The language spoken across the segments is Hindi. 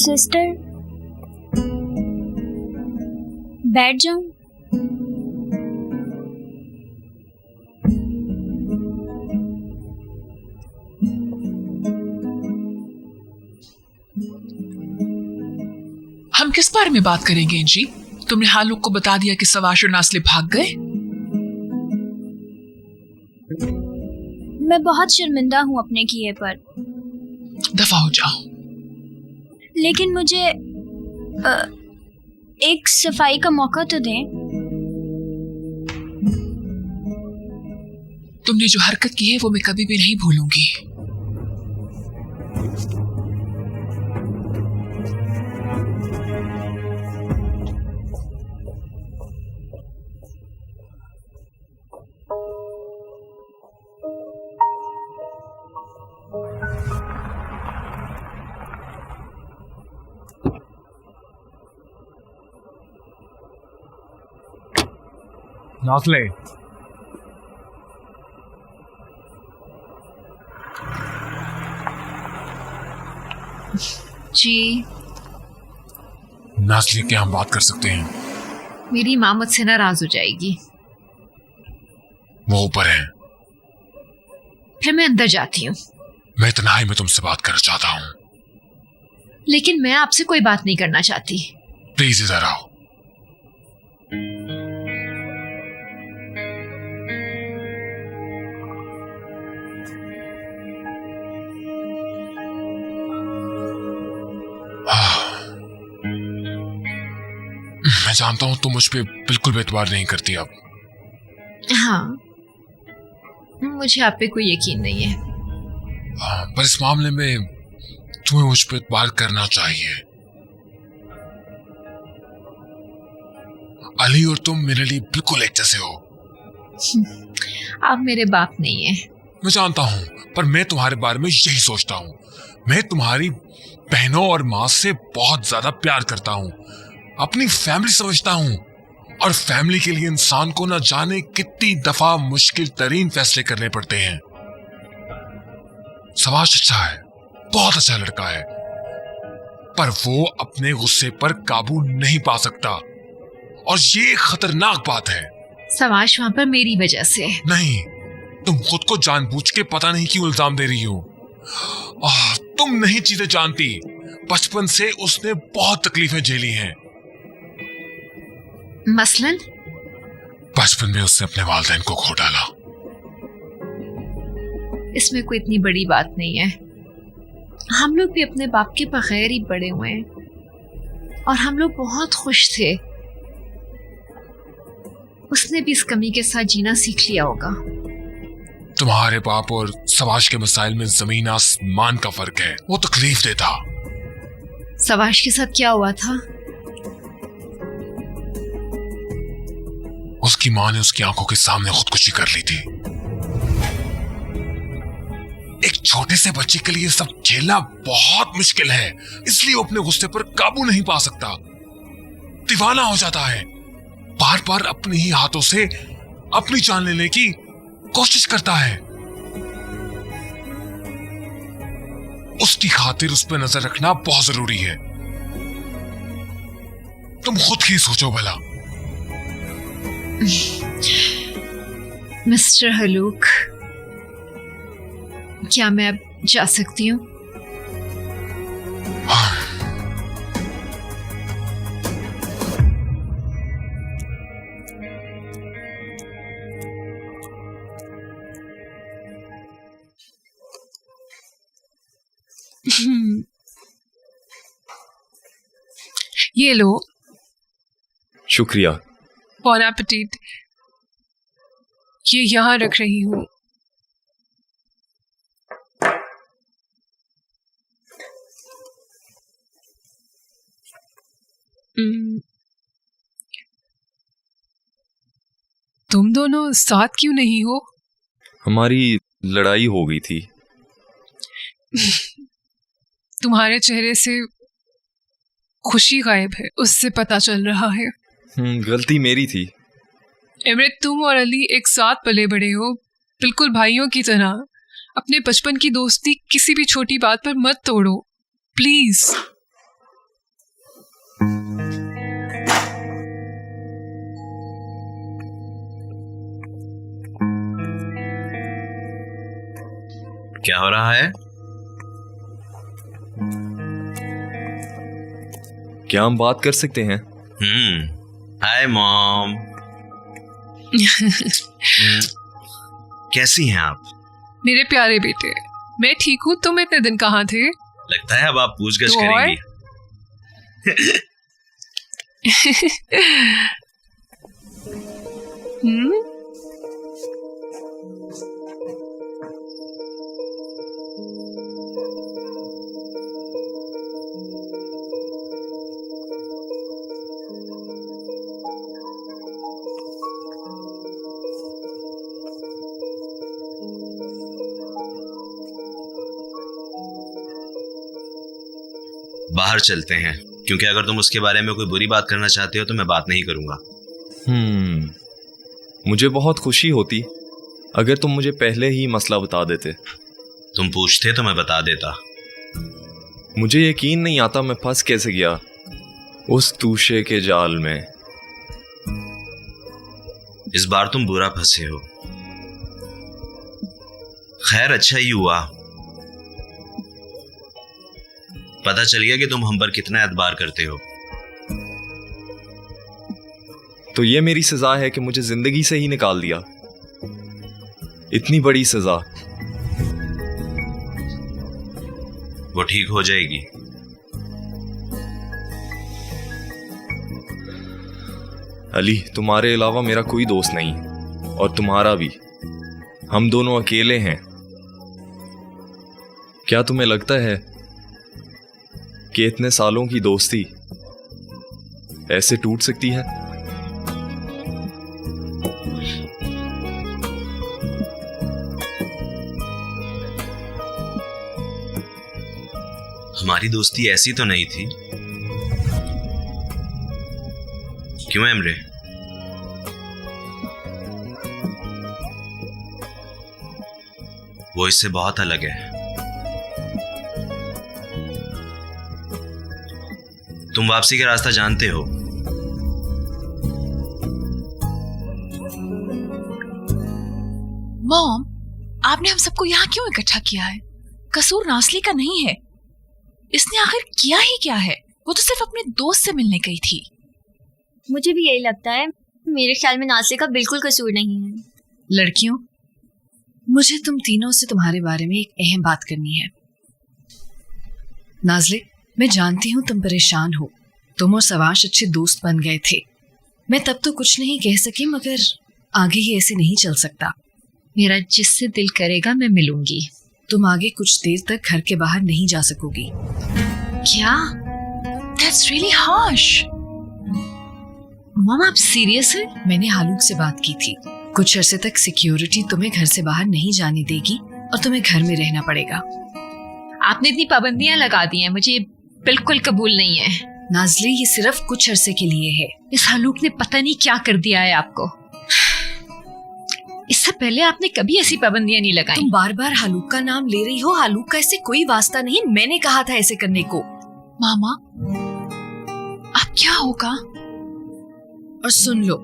सिस्टर, बैठ जाऊं? हम किस बारे में बात करेंगे जी? तुमने हालुक को बता दिया कि सवाश और नासले भाग गए? मैं बहुत शर्मिंदा हूँ अपने किए पर। दफा हो जाओ। लेकिन मुझे एक सफाई का मौका तो दें। तुमने जो हरकत की है वो मैं कभी भी नहीं भूलूंगी। नासले, जी। नासले, क्या हम बात कर सकते हैं? मेरी माँ मुझसे नाराज हो जाएगी। वो ऊपर है। फिर मैं अंदर जाती हूँ। मैं तन्हाई में तुमसे बात करना चाहता हूँ। लेकिन मैं आपसे कोई बात नहीं करना चाहती। प्लीज इधर आओ। मैं जानता हूं तुम मुझ पे बिल्कुल भी एतबार नहीं करती अब। हाँ, मुझे आप पे कोई यकीन नहीं है। पर इस मामले में तुम्हें मुझ पे एतबार करना चाहिए। अली और तुम मेरे लिए बिल्कुल एक जैसे हो। आप मेरे बाप नहीं है। मैं जानता हूं, पर मैं तुम्हारे बारे में यही सोचता हूं। मैं तुम्हारी बहनों और माँ से बहुत ज्यादा प्यार करता हूं, अपनी फैमिली समझता हूं। और फैमिली के लिए इंसान को न जाने कितनी दफा मुश्किल तरीन फैसले करने पड़ते हैं। सवाश अच्छा है, बहुत अच्छा लड़का है, पर वो अपने गुस्से पर काबू नहीं पा सकता, और ये खतरनाक बात है। सवाश वहां पर मेरी वजह से नहीं, तुम खुद को जानबूझ के पता नहीं क्यों इल्जाम दे रही हो। तुम नहीं चीजें जानती। बचपन से उसने बहुत तकलीफें झेली हैं। मसलन बचपन में उसने अपने वालिदैन को खो डाला। इसमें कोई इतनी बड़ी बात नहीं है। हम लोग भी अपने बाप के बगैर ही बड़े हुए हैं, और हम लोग बहुत खुश थे। उसने भी इस कमी के साथ जीना सीख लिया होगा। तुम्हारे बाप और सवाश के मसाइल में जमीन आसमान का फर्क है। वो तकलीफ देता। सवाश के साथ क्या हुआ था? उसकी माँ ने उसकी आंखों के सामने खुदकुशी कर ली थी। एक छोटे से बच्चे के लिए सब झेलना बहुत मुश्किल है, इसलिए वो अपने गुस्से पर काबू नहीं पा सकता। दीवाना हो जाता है, बार बार अपने ही हाथों से अपनी जान लेने की कोशिश करता है। उसकी खातिर उस पर नजर रखना बहुत जरूरी है। तुम खुद ही सोचो भला। मिस्टर हलूक, क्या मैं अब जा सकती हूँ? ये लो। शुक्रिया। बॉन एपेटिट। ये यहाँ रख रही हूँ। तुम दोनों साथ क्यों नहीं हो? हमारी लड़ाई हो गई थी। तुम्हारे चेहरे से खुशी गायब है, उससे पता चल रहा है। गलती मेरी थी। इमरत, तुम और अली एक साथ पले बड़े हो, बिल्कुल भाइयों की तरह। अपने बचपन की दोस्ती किसी भी छोटी बात पर मत तोड़ो, प्लीज। क्या हो रहा है? क्या हम बात कर सकते हैं? Hi mom. कैसी हैं आप? मेरे प्यारे बेटे, मैं ठीक हूँ। तुम इतने दिन कहाँ थे? लगता है अब आप पूछगछ तो और? करेंगी। हम्म? बाहर चलते हैं, क्योंकि अगर तुम उसके बारे में कोई बुरी बात करना चाहते हो तो मैं बात नहीं करूंगा। मुझे बहुत खुशी होती अगर तुम मुझे पहले ही मसला बता देते। तुम पूछते तो मैं बता देता। मुझे यकीन नहीं आता मैं फंस कैसे गया उस तूशे के जाल में। इस बार तुम बुरा फंसे हो। खैर, अच्छा ही हुआ। पता चल गया कि तुम हम पर कितना एतबार करते हो। तो ये मेरी सजा है कि मुझे जिंदगी से ही निकाल दिया। इतनी बड़ी सजा। वो ठीक हो जाएगी। अली, तुम्हारे अलावा मेरा कोई दोस्त नहीं, और तुम्हारा भी। हम दोनों अकेले हैं। क्या तुम्हें लगता है कि इतने सालों की दोस्ती ऐसे टूट सकती है? हमारी दोस्ती ऐसी तो नहीं थी, क्यों एमरे? वो इससे बहुत अलग है। तुम वापसी का रास्ता जानते हो। मॉम, आपने हम सबको यहाँ क्यों इकट्ठा किया है? कसूर नासली का नहीं है। इसने आखिर किया ही क्या है? वो तो सिर्फ अपने दोस्त से मिलने गई थी। मुझे भी यही लगता है। मेरे ख्याल में नासले का बिल्कुल कसूर नहीं है। लड़कियों, मुझे तुम तीनों से तुम्हारे बारे में एक अहम बात करनी है। नाज़ले, मैं जानती हूँ तुम परेशान हो। तुम और सवाश अच्छे दोस्त बन गए थे। मैं तब तो कुछ नहीं कह सकी, मगर आगे ये ऐसे नहीं चल सकता। मेरा जिससे दिल करेगा मैं मिलूंगी। तुम आगे कुछ देर तक घर के बाहर नहीं जा सकोगी। क्या? That's really harsh. मॉम, आप सीरियस है? मैंने हालूक से बात की थी। कुछ अरसे तक सिक्योरिटी तुम्हें घर से बाहर नहीं जाने देगी और तुम्हें घर में रहना पड़ेगा। आपने इतनी पाबंदियां लगा दी हैं, मुझे बिल्कुल कबूल नहीं है। नाज़ले, ये सिर्फ कुछ अरसे के लिए है। इस हालूक ने पता नहीं क्या कर दिया है आपको। इससे पहले आपने कभी ऐसी पाबंदियां नहीं लगाई। तुम बार बार हालूक का नाम ले रही हो। हालूक का इससे कोई वास्ता नहीं। मैंने कहा था ऐसे करने को। मामा, अब क्या होगा? और सुन लो,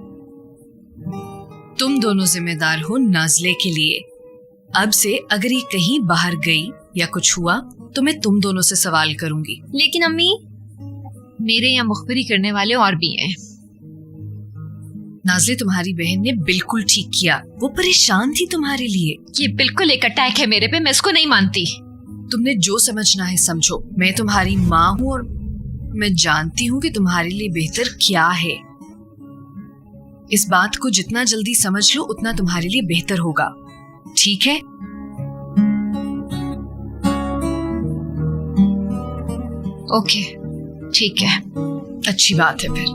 तुम दोनों जिम्मेदार हो नाज़ले के लिए। अब से अगर ये कहीं बाहर गई या कुछ हुआ तो मैं तुम दोनों से सवाल करूंगी। लेकिन अम्मी, मेरे यहाँ मुखबिरी करने वाले और भी हैं। नाज़ले, तुम्हारी बहन ने बिल्कुल ठीक किया। वो परेशान थी तुम्हारे लिए। ये बिल्कुल एक अटैक है मेरे पे। मैं इसको नहीं मानती। तुमने जो समझना है समझो। मैं तुम्हारी माँ हूँ और मैं जानती हूँ कि तुम्हारे लिए बेहतर क्या है। इस बात को जितना जल्दी समझ लो उतना तुम्हारे लिए बेहतर होगा। ठीक है? ओके, ठीक है। अच्छी बात है फिर।